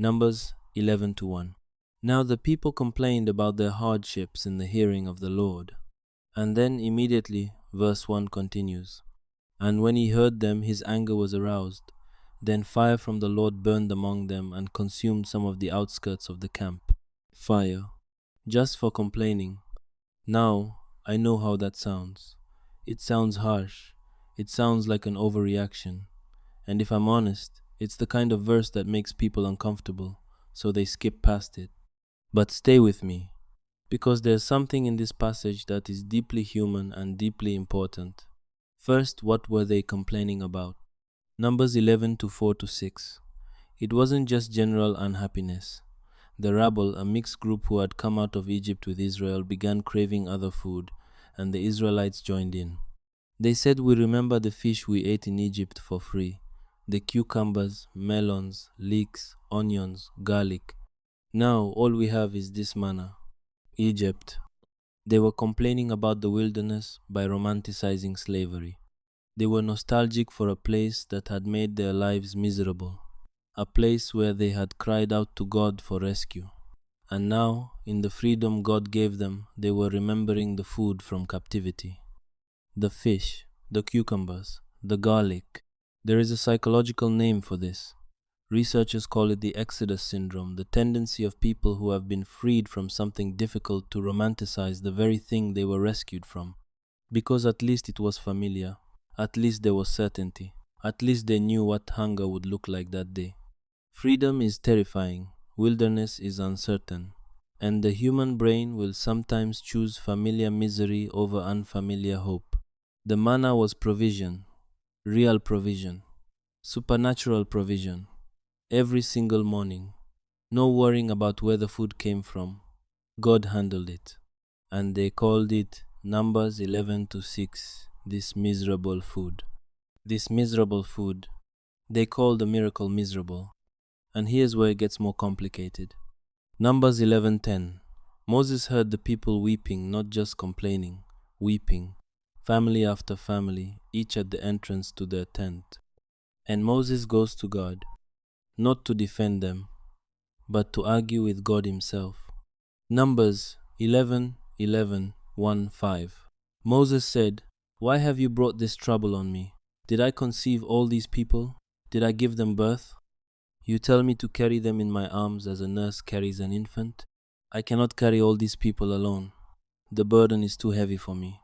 Numbers 11:1. Now the people complained about their hardships in the hearing of the Lord. And then immediately, verse 1 continues, And when he heard them, his anger was aroused. Then fire from the Lord burned among them and consumed some of the outskirts of the camp. Fire, just for complaining. Now, I know how that sounds. It sounds harsh. It sounds like an overreaction. And if I'm honest, it's the kind of verse that makes people uncomfortable, so they skip past it. But stay with me, because there's something in this passage that is deeply human and deeply important. First, what were they complaining about? Numbers 11:4-6. It wasn't just general unhappiness. The rabble, a mixed group who had come out of Egypt with Israel, began craving other food, and the Israelites joined in. They said, We remember the fish we ate in Egypt for free, the cucumbers, melons, leeks, onions, garlic. Now all we have is this manna. Egypt. They were complaining about the wilderness by romanticizing slavery. They were nostalgic for a place that had made their lives miserable, a place where they had cried out to God for rescue. And now, in the freedom God gave them, they were remembering the food from captivity. The fish, the cucumbers, the garlic. There is a psychological name for this. Researchers call it the Exodus syndrome, the tendency of people who have been freed from something difficult to romanticize the very thing they were rescued from. Because at least it was familiar, at least there was certainty, at least they knew what hunger would look like that day. Freedom is terrifying, wilderness is uncertain, and the human brain will sometimes choose familiar misery over unfamiliar hope. The manna was provision, real provision, supernatural provision. Every single morning, no worrying about where the food came from. God handled it. And they called it Numbers 11:6, this miserable food. This miserable food. They call the miracle miserable. And here's where it gets more complicated. Numbers 11:10. Moses heard the people weeping, not just complaining, weeping, family after family, each at the entrance to their tent. And Moses goes to God, not to defend them, but to argue with God himself. Numbers 11:1-5. Moses said, Why have you brought this trouble on me? Did I conceive all these people? Did I give them birth? You tell me to carry them in my arms as a nurse carries an infant? I cannot carry all these people alone. The burden is too heavy for me.